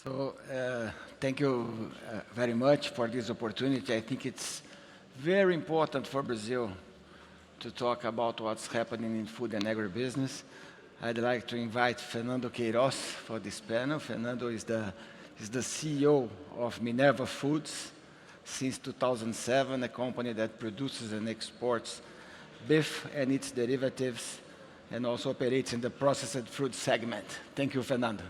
So thank you very much for this opportunity. I think it's very important for Brazil to talk about what's happening in food and agribusiness. I'd like to invite Fernando Queiroz for this panel. Fernando is the CEO of Minerva Foods since 2007, a company that produces and exports beef and its derivatives, and also operates in the processed fruit segment. Thank you, Fernando.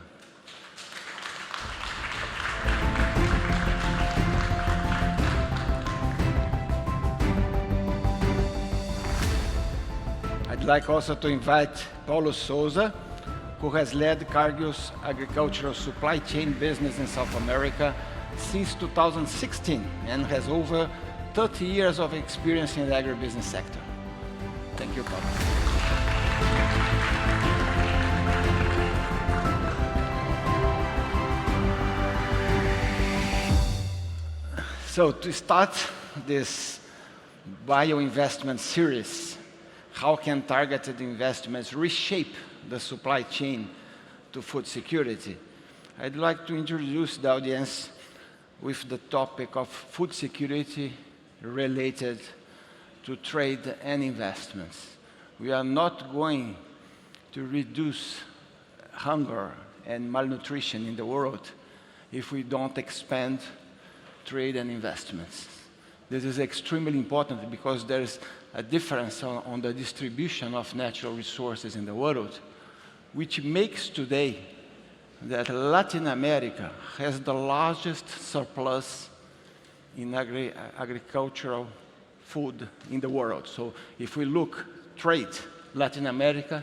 I'd like also to invite Paulo Sousa, who has led Cargill's agricultural supply chain business in South America since 2016 and has over 30 years of experience in the agribusiness sector. Thank you, Paulo. So to start this bio-investment series, how can targeted investments reshape the supply chain to food security? I'd like to introduce the audience with the topic of food security related to trade and investments. We are not going to reduce hunger and malnutrition in the world if we don't expand trade and investments. This is extremely important because there's a difference on the distribution of natural resources in the world, which makes today that Latin America has the largest surplus in agricultural food in the world. So if we look trade, Latin America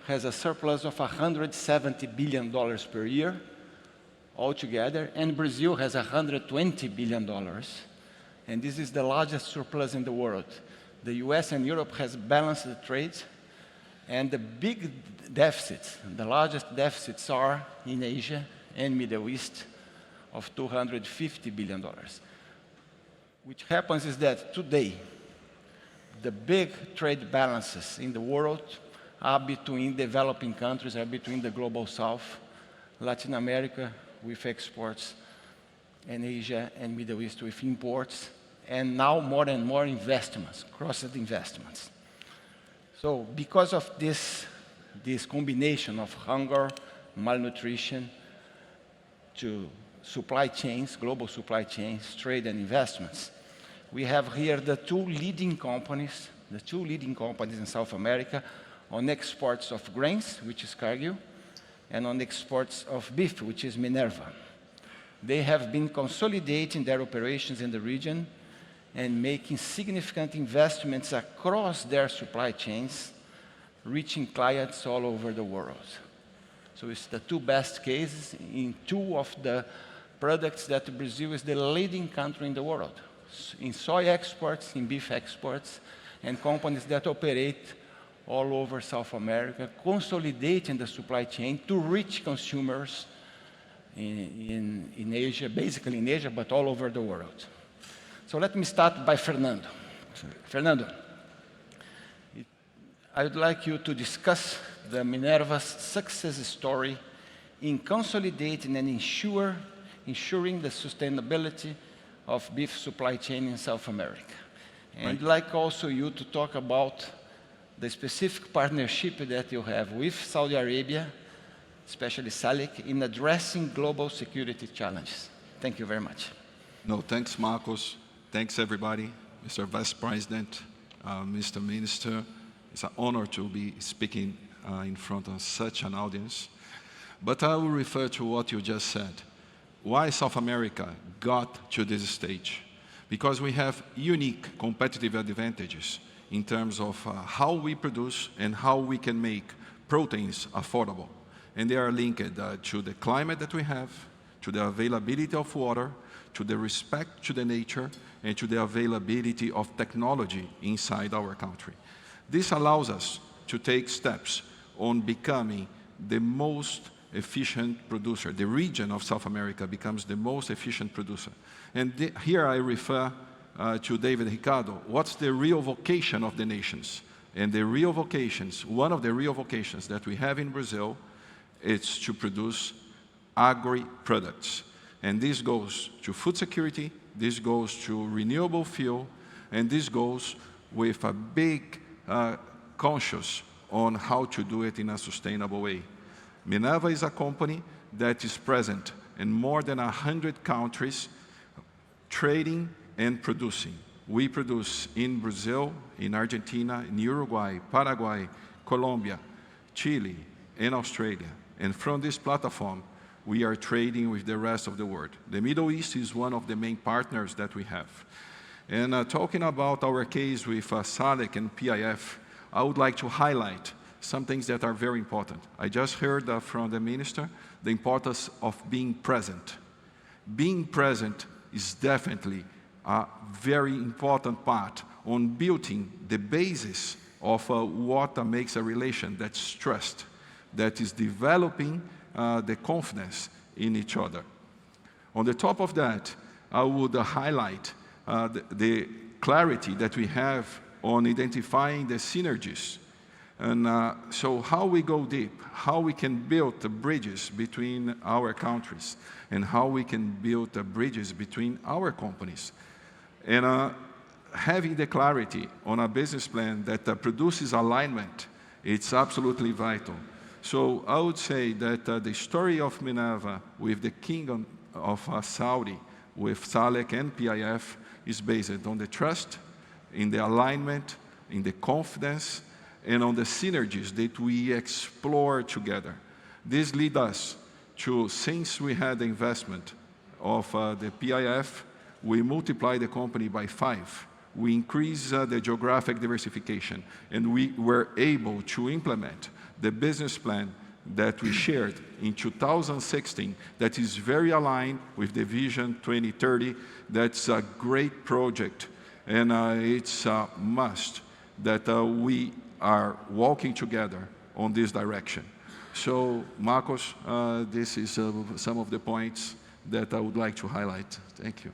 has a surplus of $170 billion per year altogether, and Brazil has $120 billion. And this is the largest surplus in the world. The US and Europe has balanced the trade, and the big deficits, the largest deficits are in Asia and Middle East of $250 billion. Which happens is that today, the big trade balances in the world are between developing countries, are between the global south, Latin America with exports, and Asia and Middle East with imports, and now more and more investments, crossed investments. So because of this combination of hunger, malnutrition, to supply chains, global supply chains, trade and investments, we have here the two leading companies in South America on exports of grains, which is Cargill, and on exports of beef, which is Minerva. They have been consolidating their operations in the region and making significant investments across their supply chains, reaching clients all over the world. So it's the two best cases in two of the products that Brazil is the leading country in the world, in soy exports, in beef exports, and companies that operate all over South America, consolidating the supply chain to reach consumers in Asia, basically in Asia, but all over the world. So let me start by Fernando. Fernando, I would like you to discuss the Minerva's success story in consolidating and ensuring the sustainability of beef supply chain in South America. And I'd like also you to talk about the specific partnership that you have with Saudi Arabia, especially SALIC, in addressing global security challenges. Thank you very much. No, thanks, Marcos. Thanks, everybody. Mr. Vice President, Mr. Minister. It's an honor to be speaking in front of such an audience. But I will refer to what you just said. Why South America got to this stage? Because we have unique competitive advantages in terms of how we produce and how we can make proteins affordable. And they are linked to the climate that we have, to the availability of water, to the respect to the nature, and to the availability of technology inside our country. This allows us to take steps on becoming the most efficient producer. The region of South America becomes the most efficient producer. And here I refer to David Ricardo. What's the real vocation of the nations? And the real vocations, one of the real vocations that we have in Brazil, is to produce agri-products. And this goes to food security, this goes to renewable fuel, and this goes with a big conscious on how to do it in a sustainable way. Minerva is a company that is present in more than 100 countries, trading and producing. We produce in Brazil, in Argentina, in Uruguay, Paraguay, Colombia, Chile, and Australia. And from this platform, we are trading with the rest of the world. The Middle East is one of the main partners that we have. And talking about our case with SALIC and PIF, I would like to highlight some things that are very important. I just heard from the minister the importance of being present. Being present is definitely a very important part on building the basis of what makes a relation that's trust, that is developing the confidence in each other. On the top of that, I would highlight the clarity that we have on identifying the synergies. And so how we go deep, how we can build the bridges between our countries, and how we can build the bridges between our companies. And having the clarity on a business plan that produces alignment, it's absolutely vital. So I would say that the story of Minerva with the Kingdom of Saudi, with SALIC and PIF, is based on the trust, in the alignment, in the confidence, and on the synergies that we explore together. This leads us to, since we had the investment of the PIF, we multiply the company by 5. We increase the geographic diversification, and we were able to implement the business plan that we shared in 2016 that is very aligned with the Vision 2030. That's a great project, and it's a must that we are walking together on this direction. So, Marcos, this is some of the points that I would like to highlight. Thank you.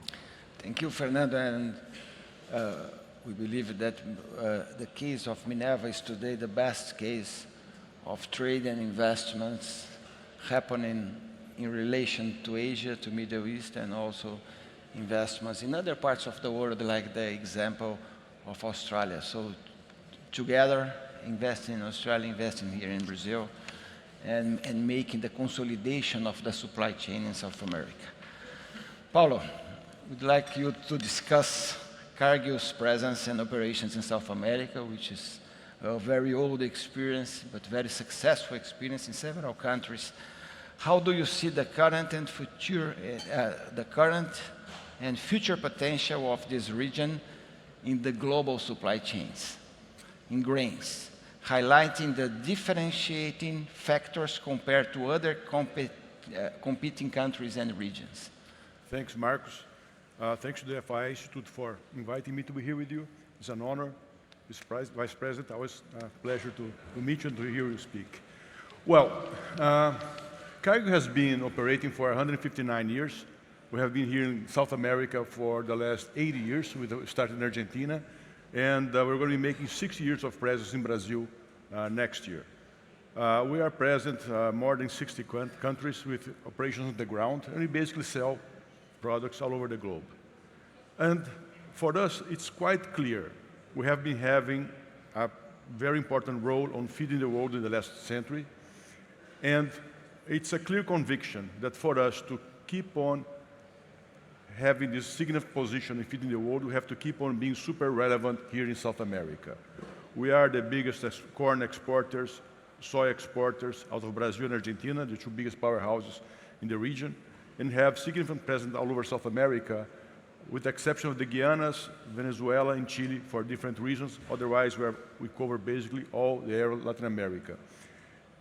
Thank you, Fernando. And we believe that the case of Minerva is today the best case of trade and investments happening in relation to Asia, to Middle East, and also investments in other parts of the world, like the example of Australia. So together, investing in Australia, investing here in Brazil, and making the consolidation of the supply chain in South America. Paulo, we'd like you to discuss Cargill's presence and operations in South America, which is a very old experience, but very successful experience in several countries. How do you see the current and future potential of this region in the global supply chains, in grains, highlighting the differentiating factors compared to other competing countries and regions? Thanks, Marcos. Thanks to the FI Institute for inviting me to be here with you. It's an honor. Mr. Vice President, always a pleasure to meet you and to hear you speak. Well, Cargill has been operating for 159 years. We have been here in South America for the last 80 years. We started in Argentina, and we're going to be making 6 years of presence in Brazil next year. We are present more than 60 countries with operations on the ground, and we basically sell products all over the globe. And for us, it's quite clear. We have been having a very important role on feeding the world in the last century, and it's a clear conviction that for us to keep on having this significant position in feeding the world, we have to keep on being super relevant here in South America. We are the biggest corn exporters, soy exporters out of Brazil and Argentina, the two biggest powerhouses in the region, and have significant presence all over South America, with the exception of the Guianas, Venezuela, and Chile for different reasons. Otherwise, we cover basically all the area of Latin America.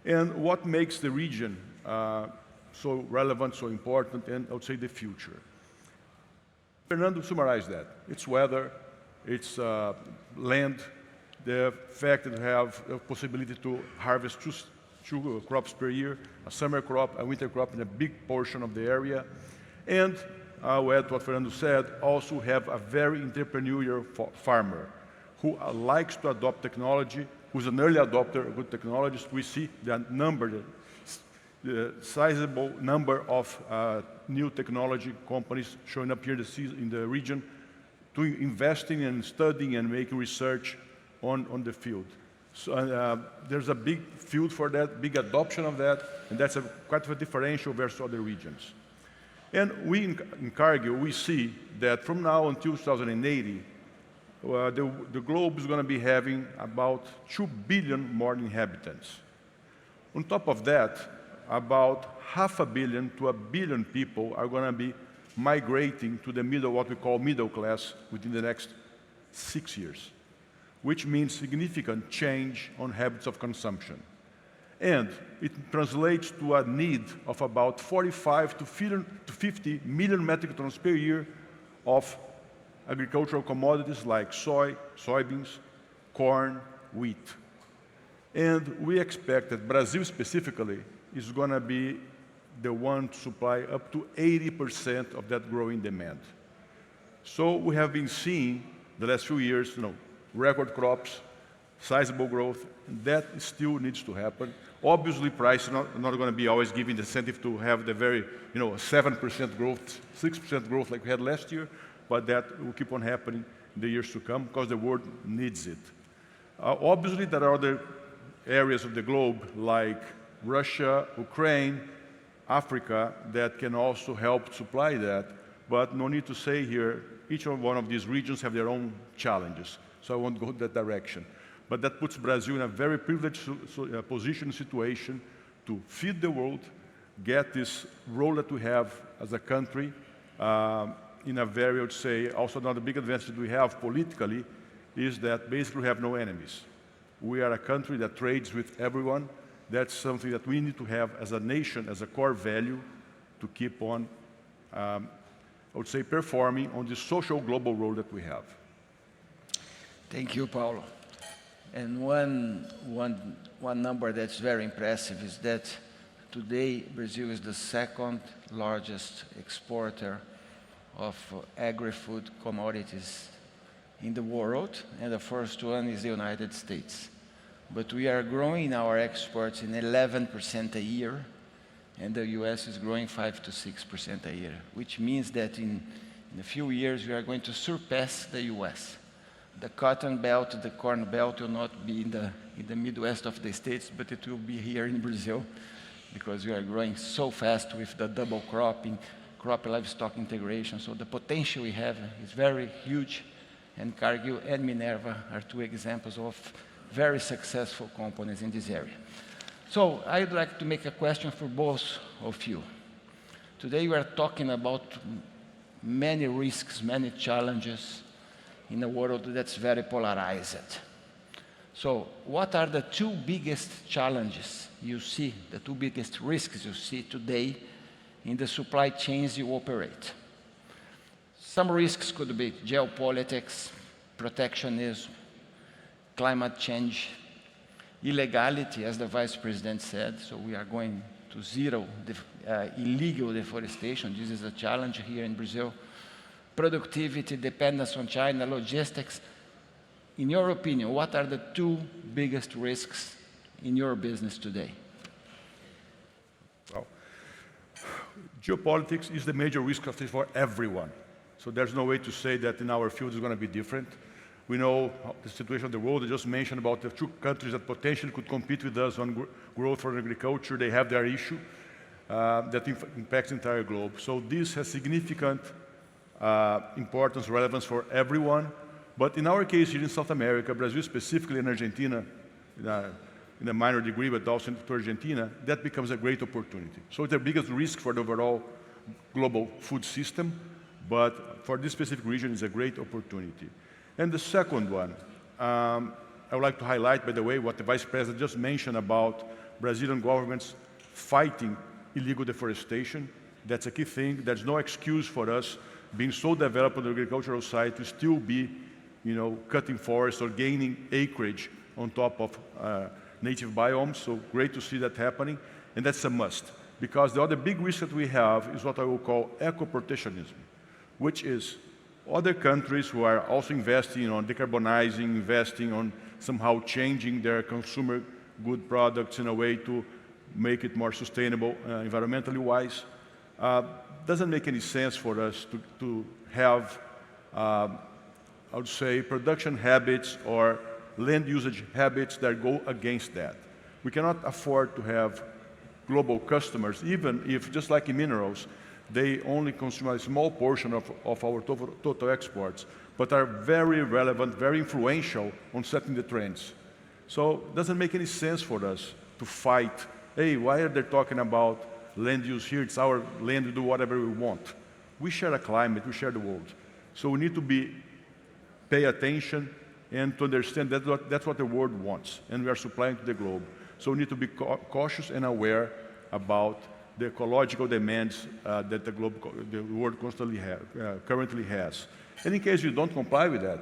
And what makes the region so relevant, so important, and I would say the future? Fernando summarized that. It's weather, it's land, the fact that we have the possibility to harvest two crops per year, a summer crop, a winter crop in a big portion of the area. And I'll add to what Fernando said, also have a very entrepreneurial farmer who likes to adopt technology, who's an early adopter of good technologies. We see the number the sizable number of new technology companies showing up here in the region to investing and studying and making research on the field. So there's a big field for that, big adoption of that, and that's quite a differential versus other regions. And we in Cargill, we see that from now until 2080, the globe is going to be having about 2 billion more inhabitants. On top of that, about 500 million to 1 billion people are going to be migrating to the middle, what we call middle class, within the next 6 years, which means significant change on habits of consumption. And it translates to a need of about 45 to 50 million metric tons per year of agricultural commodities like soy, soybeans, corn, wheat. And we expect that Brazil specifically is going to be the one to supply up to 80% of that growing demand. So we have been seeing the last few years, record crops, sizable growth, and that still needs to happen. Obviously, price is not going to be always giving the incentive to have the very, 7% growth, 6% growth like we had last year, but that will keep on happening in the years to come because the world needs it. Obviously, there are other areas of the globe like Russia, Ukraine, Africa that can also help supply that, but no need to say here, each one of these regions have their own challenges, so I won't go that direction. But that puts Brazil in a very privileged position, situation to feed the world, get this role that we have as a country in a very, I would say, also another big advantage that we have politically is that basically we have no enemies. We are a country that trades with everyone. That's something that we need to have as a nation, as a core value to keep on, I would say, performing on the social global role that we have. Thank you, Paulo. And one number that's very impressive is that today Brazil is the second largest exporter of agri-food commodities in the world, and the first one is the United States. But we are growing our exports in 11% a year, and the US is growing 5 to 6% a year, which means that in a few years we are going to surpass the US. The cotton belt, the corn belt will not be in the Midwest of the States, but it will be here in Brazil because we are growing so fast with the double cropping, crop livestock integration. So the potential we have is very huge, and Cargill and Minerva are two examples of very successful companies in this area. So I'd like to make a question for both of you. Today we are talking about many risks, many challenges in a world that's very polarized. So what are the two biggest challenges you see, the two biggest risks you see today in the supply chains you operate? Some risks could be geopolitics, protectionism, climate change, illegality, as the Vice President said, so we are going to zero illegal deforestation. This is a challenge here in Brazil. Productivity, dependence on China, logistics. In your opinion, what are the two biggest risks in your business today? Well, geopolitics is the major risk for everyone. So there's no way to say that in our field it's going to be different. We know the situation of the world. I just mentioned about the two countries that potentially could compete with us on growth for agriculture. They have their issue that impacts the entire globe. So this has significant importance, relevance for everyone. But in our case here in South America, Brazil specifically, and Argentina, in a minor degree, but also to Argentina, that becomes a great opportunity. So it's the biggest risk for the overall global food system, but for this specific region, it's a great opportunity. And the second one, I would like to highlight, by the way, what the Vice President just mentioned about Brazilian governments fighting illegal deforestation. That's a key thing. There's no excuse for us being so developed on the agricultural side to still be, cutting forests or gaining acreage on top of native biomes. So great to see that happening, and that's a must. Because the other big risk that we have is what I will call eco-protectionism, which is other countries who are also investing on decarbonizing, investing on somehow changing their consumer good products in a way to make it more sustainable, environmentally wise. Doesn't make any sense for us to have, I would say, production habits or land usage habits that go against that. We cannot afford to have global customers, even if, just like in minerals, they only consume a small portion of our total exports, but are very relevant, very influential on setting the trends. So it doesn't make any sense for us to fight, hey, why are they talking about land use here? It's our land to do whatever we want. We share a climate, we share the world. So we need to pay attention and to understand that that's what the world wants, and we are supplying to the globe. So we need to be cautious and aware about the ecological demands that the world currently has. And in case you don't comply with that,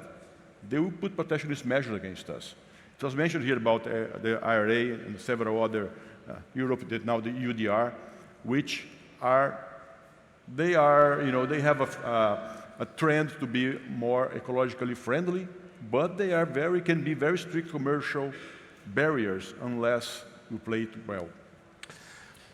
they will put protectionist measures against us. It was mentioned here about the IRA and several other, Europe, now the UDR, which they have a trend to be more ecologically friendly, but they can be very strict commercial barriers unless we play it well.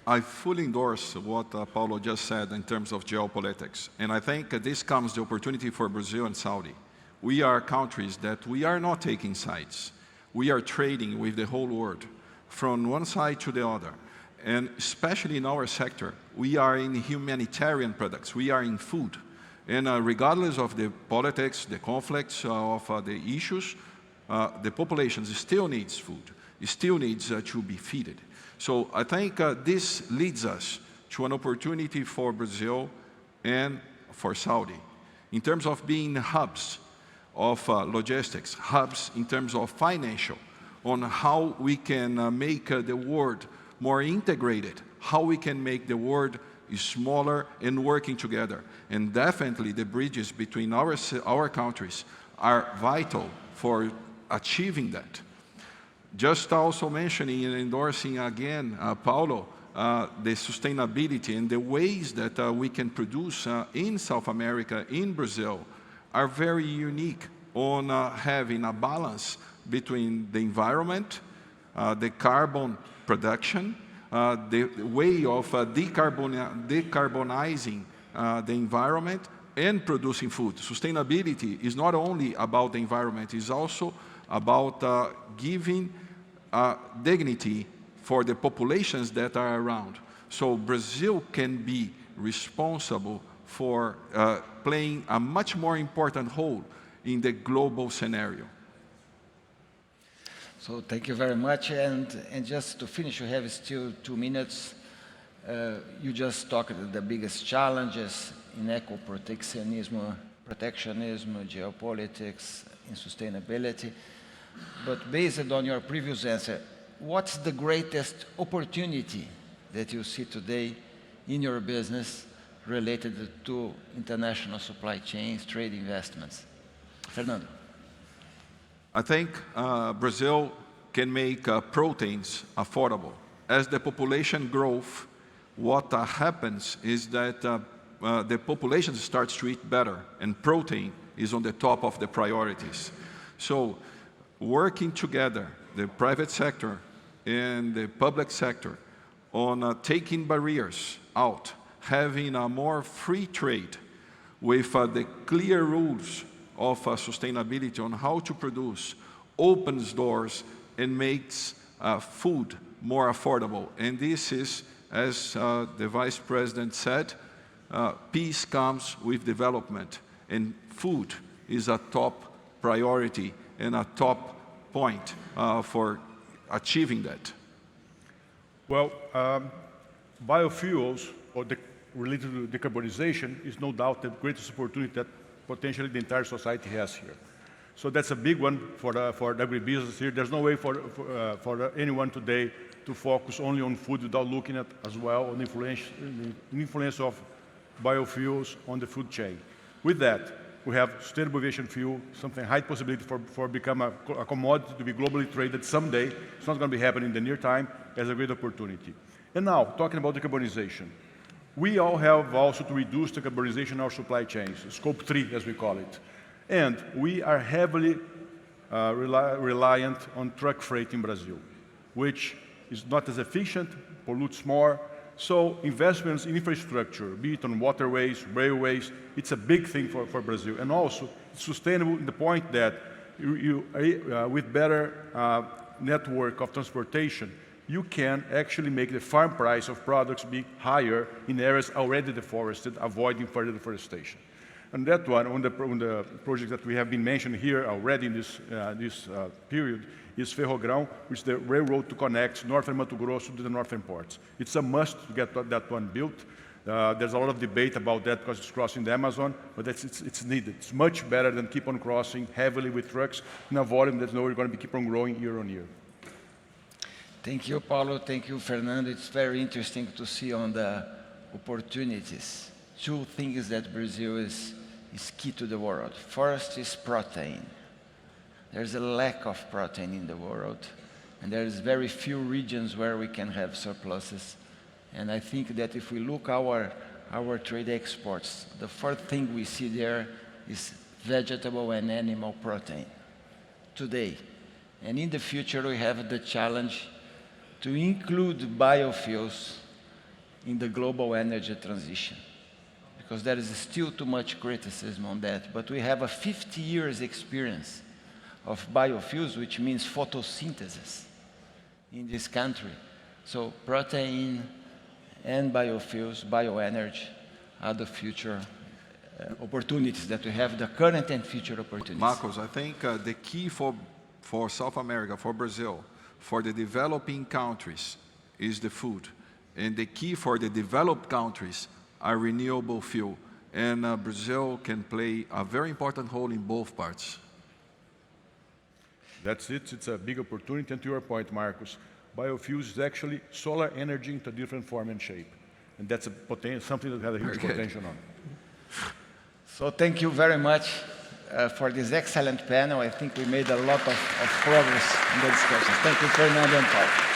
I fully endorse what Paulo just said in terms of geopolitics. And I think this comes the opportunity for Brazil and Saudi. We are countries that we are not taking sides. We are trading with the whole world, from one side to the other. And especially in our sector, we are in humanitarian products. We are in food. And regardless of the politics, the conflicts, of the issues, the population still needs food. It still needs to be fed. So I think this leads us to an opportunity for Brazil and for Saudi in terms of being hubs of logistics, hubs in terms of financial, on how we can make the world more integrated, how we can make the world smaller and working together. And definitely the bridges between our countries are vital for achieving that. Just also mentioning and endorsing again, Paulo, the sustainability and the ways that we can produce in South America, in Brazil, are very unique on having a balance between the environment, the carbon production, the way of decarbonizing the environment and producing food. Sustainability is not only about the environment, it's also about giving dignity for the populations that are around. So Brazil can be responsible for playing a much more important role in the global scenario. So thank you very much. And just to finish, we have still 2 minutes. You just talked about the biggest challenges in eco-protectionism, geopolitics, in sustainability. But based on your previous answer, what's the greatest opportunity that you see today in your business related to international supply chains, trade investments? Fernando. I think Brazil can make proteins affordable. As the population grows, what happens is that the population starts to eat better, and protein is on the top of the priorities. So working together, the private sector and the public sector, on taking barriers out, having a more free trade with the clear rules of sustainability on how to produce, opens doors and makes food more affordable. And this is, as the Vice President said, peace comes with development, and food is a top priority and a top point for achieving that. Well, biofuels, or related to decarbonization, is no doubt the greatest opportunity that potentially the entire society has here. So that's a big one for the agribusiness here. There's no way for anyone today to focus only on food without looking at as well on the influence of biofuels on the food chain. With that, we have sustainable aviation fuel, something high possibility for become a commodity to be globally traded someday. It's not going to be happening in the near time, as a great opportunity. And now, talking about decarbonization. We all have also to reduce decarbonization in our supply chains, scope 3 as we call it. And we are heavily reliant on truck freight in Brazil, which is not as efficient, pollutes more. So investments in infrastructure, be it on waterways, railways, it's a big thing for Brazil. And also, it's sustainable in the point that with better network of transportation, you can actually make the farm price of products be higher in areas already deforested, avoiding further deforestation. And that one, on the project that we have been mentioning here already in this period, is Ferrogrão, which is the railroad to connect northern Mato Grosso to the northern ports. It's a must to get that one built. There's a lot of debate about that because it's crossing the Amazon, but it's needed. It's much better than keep on crossing heavily with trucks in a volume that's going to keep on growing year on year. Thank you, Paulo. Thank you, Fernando. It's very interesting to see on the opportunities. Two things that Brazil is key to the world. First is protein. There's a lack of protein in the world, and there's very few regions where we can have surpluses. And I think that if we look our trade exports, the first thing we see there is vegetable and animal protein today. And in the future, we have the challenge to include biofuels in the global energy transition, because there is still too much criticism on that. But we have a 50 years experience of biofuels, which means photosynthesis in this country. So protein and biofuels, bioenergy, are the future opportunities that we have, the current and future opportunities. Marcos, I think the key for South America, for Brazil, for the developing countries is the food. And the key for the developed countries are renewable fuel. And Brazil can play a very important role in both parts. That's it. It's a big opportunity. And to your point, Marcos, biofuels is actually solar energy into a different form and shape. And that's something that has a huge potential on. So thank you very much for this excellent panel. I think we made a lot of progress in the discussion. Thank you, Fernando and Paulo.